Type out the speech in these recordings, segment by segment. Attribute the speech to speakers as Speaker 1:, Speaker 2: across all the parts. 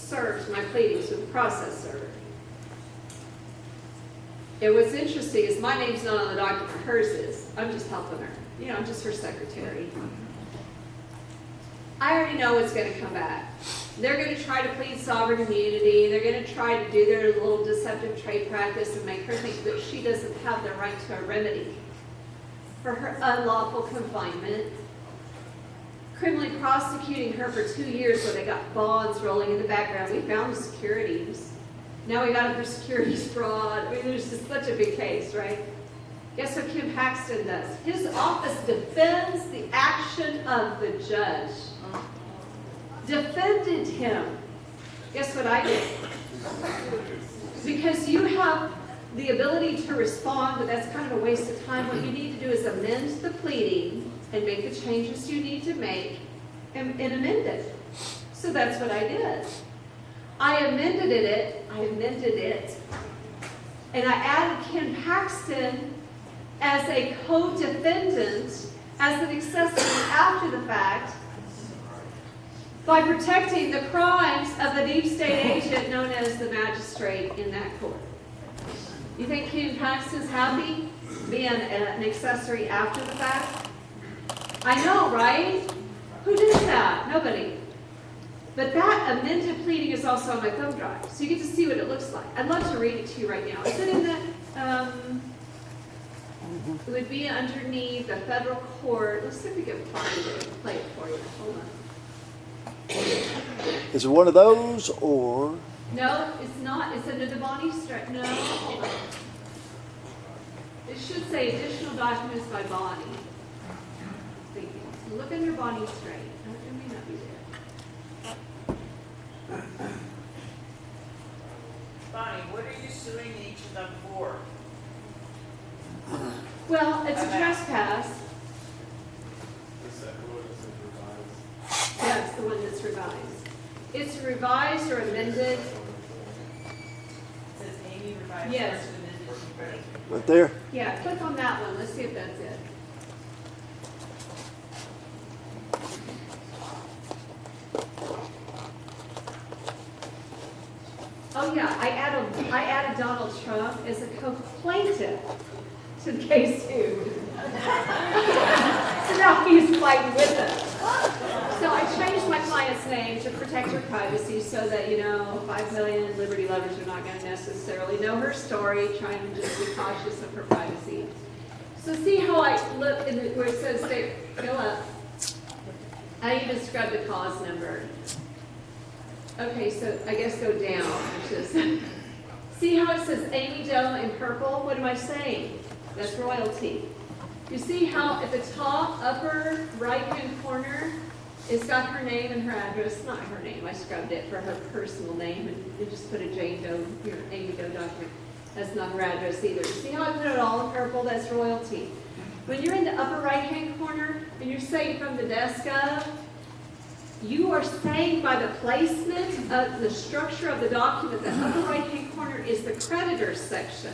Speaker 1: served my pleadings with the process server. And what's interesting is my name's not on the document, hers is. I'm just helping her. You know, I'm just her secretary. I already know what's going to come back. They're going to try to plead sovereign immunity. They're going to try to do their little deceptive trade practice and make her think that she doesn't have the right to a remedy for her unlawful confinement. Criminally prosecuting her for 2 years where they got bonds rolling in the background. We found the securities. Now we got her for securities fraud. I mean, there's just such a big case, right? Guess what Ken Paxton does? His office defends the action of the judge. Defended him. Guess what I did? Because you have the ability to respond, but that's kind of a waste of time. What you need to do is amend the pleading and make the changes you need to make and amend it. So that's what I did. I amended it, and I added Ken Paxton as a co-defendant, as an accessory after the fact, by protecting the crimes of the deep state agent known as the magistrate in that court. You think Ken Paxton's happy being an accessory after the fact? I know, right? Who did that? Nobody. But that amended pleading is also on my thumb drive, so you get to see what it looks like. I'd love to read it to you right now. Is it in that? It would be underneath the federal court. Let's see if we can find it and play it for you. Hold on.
Speaker 2: Is it one of those or?
Speaker 1: No, it's not. It's under the Bonnie Strait. No, hold on. It should say additional documents by Bonnie. Thank you. Look under Bonnie Strait. It may not be there.
Speaker 3: Bonnie, what are you suing each of them for?
Speaker 1: Well, it's a trespass. That's the one that's revised. It's revised or amended.
Speaker 3: It says Amy revised
Speaker 1: Yes.
Speaker 3: first amended.
Speaker 2: Right there?
Speaker 1: Yeah, click on that one. Let's see if that's it. Oh yeah, I added Donald Trump as a co-plaintiff to the case too. So now he's fighting with us. So I changed my client's name to protect her privacy so that, 5 million Liberty lovers are not going to necessarily know her story, trying to just be cautious of her privacy. So see how I look in where it says, go up. I even scrubbed the cause number. Okay, so I guess go down, which is, see how it says Amy Doe in purple? What am I saying? That's royalty. You see how at the top upper right-hand corner, it's got her name and her address. Not her name, I scrubbed it for her personal name and just put a Jane Doe, Amy Doe document. That's not her address either. See how I put it all in purple? That's royalty. When you're in the upper right-hand corner and you're saying from the desk of, you are saying by the placement of the structure of the document, the upper right-hand corner is the creditor's section.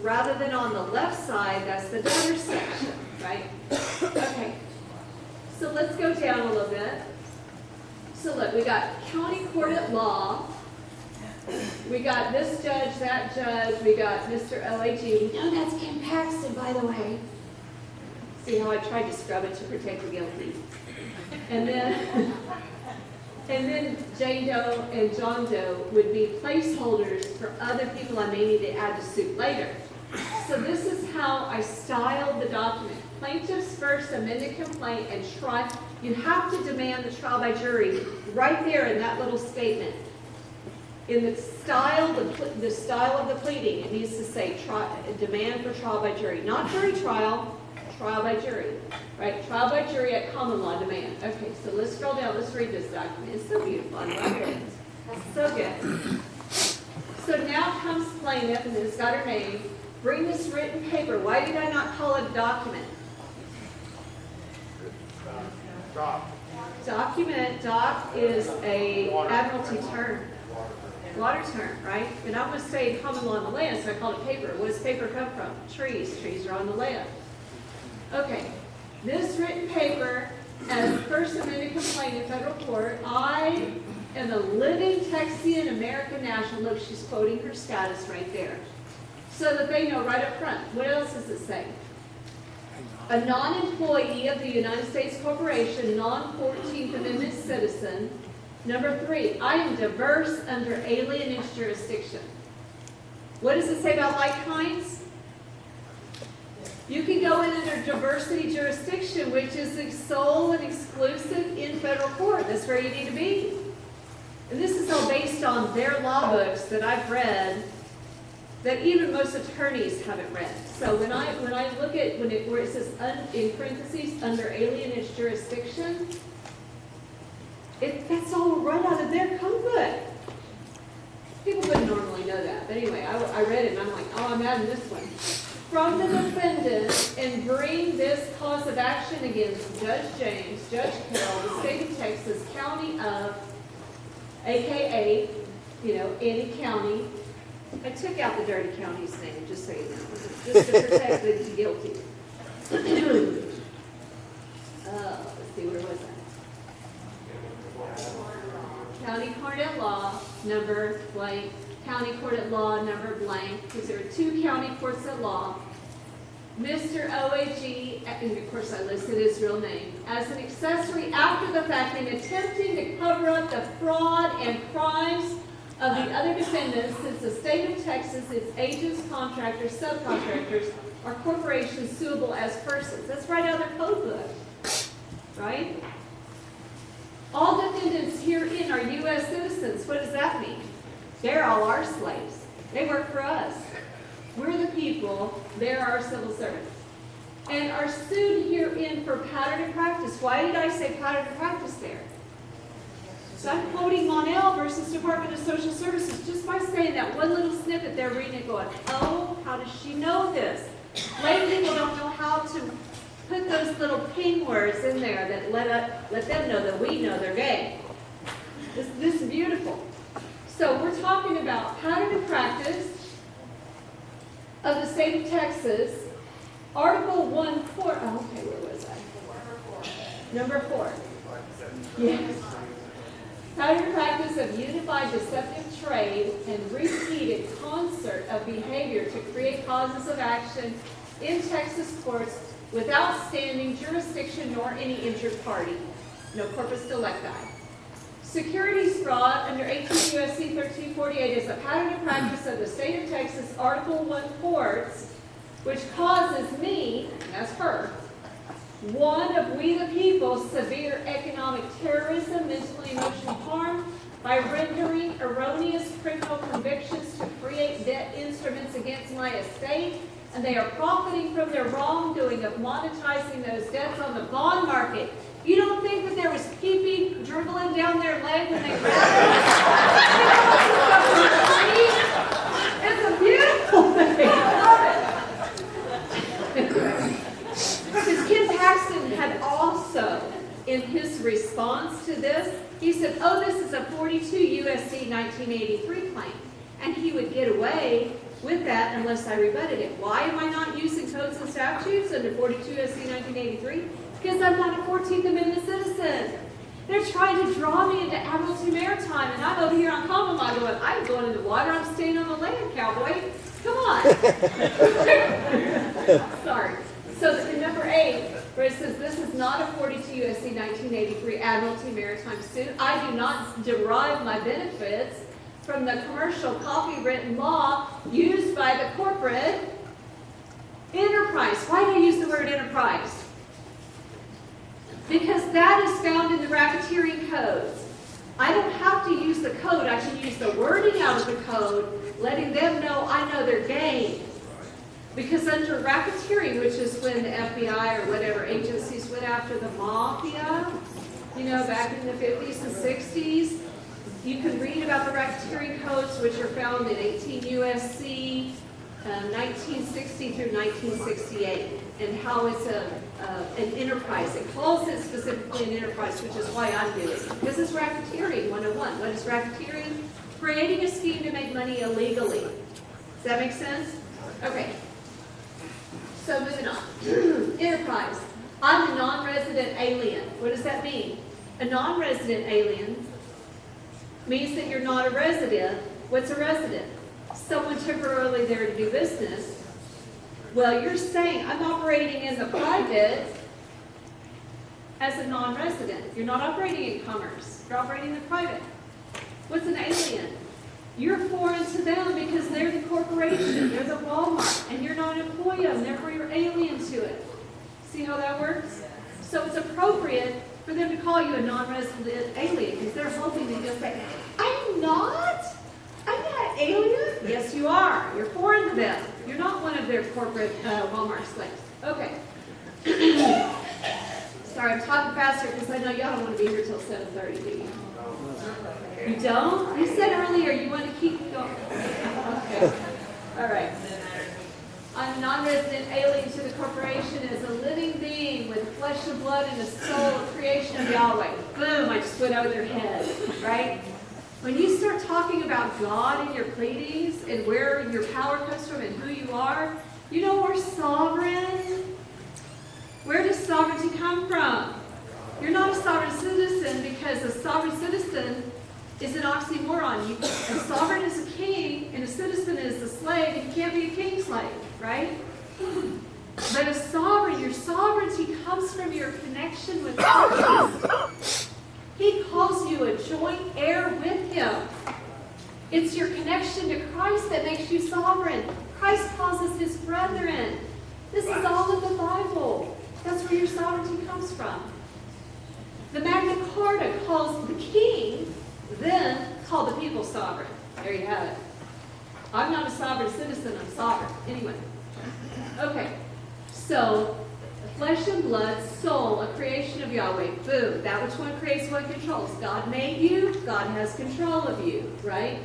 Speaker 1: Rather than on the left side, that's the debtor's section, right? Okay. So let's go down a little bit. So look, we got county court at law. We got this judge, that judge. We got Mr. LAG. We know that's Ken Paxton, by the way. See how I tried to scrub it to protect the guilty. And then Jane Doe and John Doe would be placeholders for other people I may need to add to suit later. So this is how I styled the document. Plaintiff's first amended complaint and trial. You have to demand the trial by jury right there in that little statement. In the style of the pleading, it needs to say demand for trial by jury, not jury trial. Trial by jury, right? Trial by jury at common law demand. Okay, so let's scroll down. Let's read this document. It's so beautiful. I love it. That's so good. So now comes plaintiff, and it's got her name. Bring this written paper. Why did I not call it a document? Document. Doc is a admiralty term. Water term, right? And I'm going to say common law on the land, so I called it paper. What does paper come from? Trees. Trees are on the land. Okay, this written paper, as first amended complaint in federal court, I am a living Texian American national. Look, she's quoting her status right there. So that they know right up front. What else does it say? A non-employee of the United States Corporation, non-14th Amendment citizen. Number 3, I am diverse under alienage jurisdiction. What does it say about like kinds? You can go in under diversity jurisdiction, which is the sole and exclusive in federal court. That's where you need to be. And this is all based on their law books that I've read that even most attorneys haven't read. So when I look at where it says in parentheses under alienage jurisdiction, that's all right out of their code book. People wouldn't normally know that. But anyway, I read it and I'm like, oh, I'm adding this one. From the defendant and bring this cause of action against Judge James, Judge Carroll, the state of Texas, county of, AKA, any county. I took out the dirty county's name, just so you know, just to protect the guilty. Let's see, where was I? County court at law, number blank. County court at law, number blank, because there are 2 county courts at law. Mr. OAG, and of course I listed his real name, as an accessory after the fact in attempting to cover up the fraud and crimes of the other defendants, since the state of Texas, its agents, contractors, subcontractors, are corporations suable as persons. That's right out of their code book, right? All defendants herein are U.S. citizens. What does that mean? They're all our slaves. They work for us. We're the people. They're our civil servants. And are sued herein for pattern and practice. Why did I say pattern and practice there? So I'm quoting Monell versus Department of Social Services just by saying that one little snippet there, reading it going, oh, how does she know this? Lay people don't know how to put those little ping words in there that let them know that we know they're gay. This is beautiful. So we're talking about pattern and practice of the state of Texas, Article 1, 4. Oh, okay, where was I? Number 4. Yes. Pattern and practice of unified deceptive trade and repeated concert of behavior to create causes of action in Texas courts without standing jurisdiction nor any injured party. No corpus delicti. Securities fraud under 18 U.S.C. 1348 is a pattern and practice of the state of Texas Article 1 courts, which causes me, and that's her, one of we the people, severe economic terrorism, mental and emotional harm by rendering erroneous criminal convictions to create debt instruments against my estate, and they are profiting from their wrongdoing of monetizing those debts on the bond market. You don't think that there was pee-pee dribbling down their leg when they grabbed it? It's a beautiful thing. I love it. Because Ken Paxton had also, in his response to this, he said, oh, this is a 42 U.S.C. 1983 claim. And he would get away with that unless I rebutted it. Why am I not using codes and statutes under 42 U.S.C. 1983? Because I'm not a 14th Amendment citizen. They're trying to draw me into Admiralty Maritime, and I'm over here on common law going, I'm going in the water, I'm staying on the land, cowboy. Come on. Sorry. So in number 8, where it says this is not a 42 U.S.C. 1983 Admiralty Maritime suit, I do not derive my benefits from the commercial copywritten law used by the corporate enterprise. Why do I use the word enterprise? Because that is found in the racketeering codes. I don't have to use the code. I can use the wording out of the code, letting them know I know their game. Because under racketeering, which is when the FBI or whatever agencies went after the mafia, back in the 50s and 60s, you can read about the racketeering codes, which are found in 18 U.S.C. 1960 through 1968, and how it's an enterprise. It calls it specifically an enterprise, which is why I'm doing it. This is racketeering 101. What is racketeering? Creating a scheme to make money illegally. Does that make sense? Okay. So moving on. Enterprise. I'm a non-resident alien. What does that mean? A non-resident alien means that you're not a resident. What's a resident? Someone temporarily there to do business. Well, you're saying, I'm operating in the private as a non-resident. You're not operating in commerce. You're operating in the private. What's an alien? You're foreign to them because they're the corporation. They're the Walmart. And you're not an employee of them. Therefore, you're alien to it. See how that works? So it's appropriate for them to call you a non-resident alien because they're hoping that you'll say, I'm not alien. Yes, you are. You're foreign to them. You're not one of their corporate Walmart slaves. Okay. Sorry, I'm talking faster because I know y'all don't want to be here till 7:30, do you? You don't? You said earlier you want to keep going. Okay. All right. I'm a non-resident alien to the corporation as a living being with flesh and blood and a soul, a creation of Yahweh. Boom, I just went over their head, right? When you start talking about God in your pleadings and where your power comes from and who you are, you know we're sovereign. Where does sovereignty come from? You're not a sovereign citizen because a sovereign citizen is an oxymoron. A sovereign is a king and a citizen is a slave, and you can't be a king's slave, right? But a sovereign, your sovereignty comes from your connection with Christ. He calls you a joint heir with him. It's your connection to Christ that makes you sovereign. Christ calls us his brethren. This is all in the Bible. That's where your sovereignty comes from. The Magna Carta calls the king, then call the people sovereign. There you have it. I'm not a sovereign citizen, I'm sovereign. Anyway. Okay. So, flesh and blood, soul, a creation of Yahweh. Boom. That which one creates, one controls. God made you. God has control of you, right?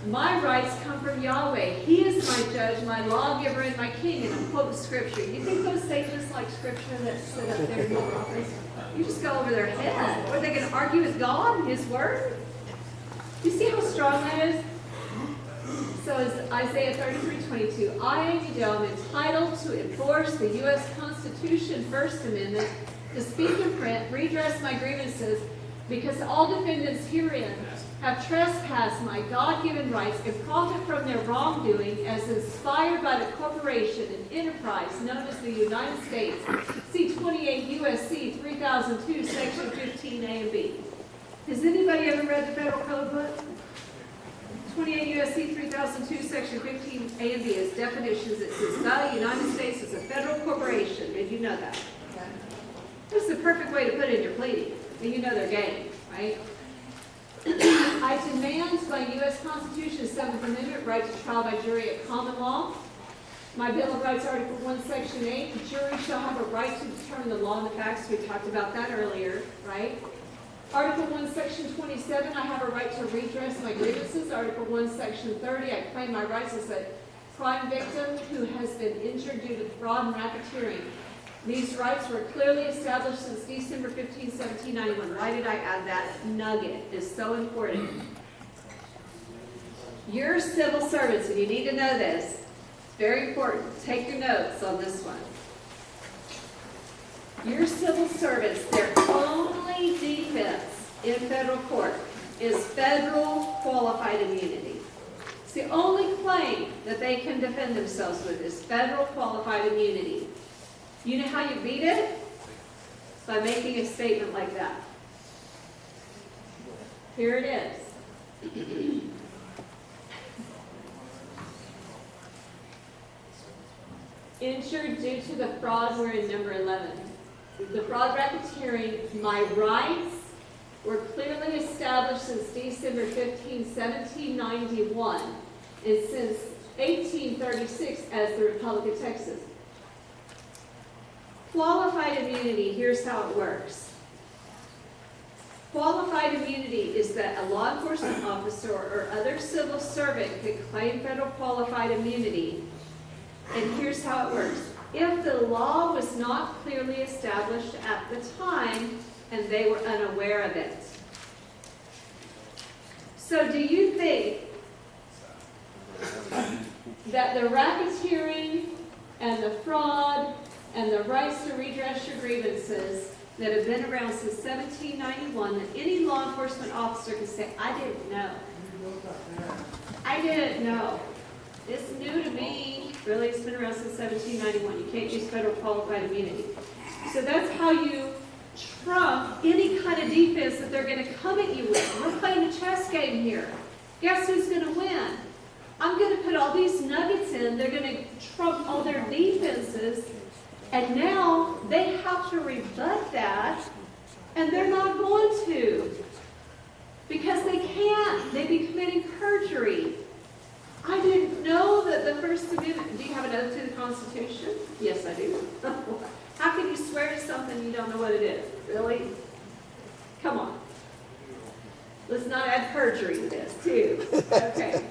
Speaker 1: My rights come from Yahweh. He is my judge, my lawgiver, and my king. And I'm quoting scripture. You think those Satanists like scripture that sit up there in the office? You just go over their head. Are they going to argue with God and his word? You see how strong that is? So it's Isaiah 33:22. I am entitled to enforce the U.S. Constitution First Amendment, to speak and print, redress my grievances, because all defendants herein have trespassed my God-given rights and profit from their wrongdoing as inspired by the corporation and enterprise known as the United States. See 28 U.S.C. 3002, Section 15A and B. Has anybody ever read the Federal Code book? 28 U.S.C. 3002, Section 15A and B is definitions. It says the United States is a federal corporation. Did you know that? This is the perfect way to put it in your pleading. And you know their game, right? I demand by U.S. Constitution, 7th Amendment, right to trial by jury at common law. My Bill of Rights, Article 1, Section 8, the jury shall have a right to determine the law and the facts. We talked about that earlier, right? Article 1, Section 27, I have a right to redress my grievances. Article 1, Section 30, I claim my rights as a crime victim who has been injured due to fraud and racketeering. These rights were clearly established since December 15, 1791. Why did I add that nugget? It's so important. You're civil servants, and you need to know this. It's very important. Take your notes on this one. Your civil servants, their only defense in federal court is federal qualified immunity. It's the only claim that they can defend themselves with is federal qualified immunity. You know how you beat it? By making a statement like that. Here it is. Injured due to the fraud, we're in number 11. The fraud racketeering, my rights were clearly established since December 15, 1791, and since 1836 as the Republic of Texas. Qualified immunity, here's how it works. Qualified immunity is that a law enforcement officer or other civil servant could claim federal qualified immunity. And here's how it works. If the law was not clearly established at the time and they were unaware of it. So do you think that the racketeering and the fraud and the rights to redress your grievances that have been around since 1791 that any law enforcement officer can say, I didn't know. I didn't know. It's new to me. Really, it's been around since 1791. You can't use federal qualified immunity. So that's how you trump any kind of defense that they're going to come at you with. We're playing a chess game here. Guess who's going to win? I'm going to put all these nuggets in. They're going to trump all their defenses. And now they have to rebut that. And they're not going to. Because they can't. They'd be committing perjury. I didn't know that the First Amendment. Do you have an oath to the Constitution? Yes, I do. How can you swear to something you don't know what it is? Really? Come on. Let's not add perjury to this, too. Okay.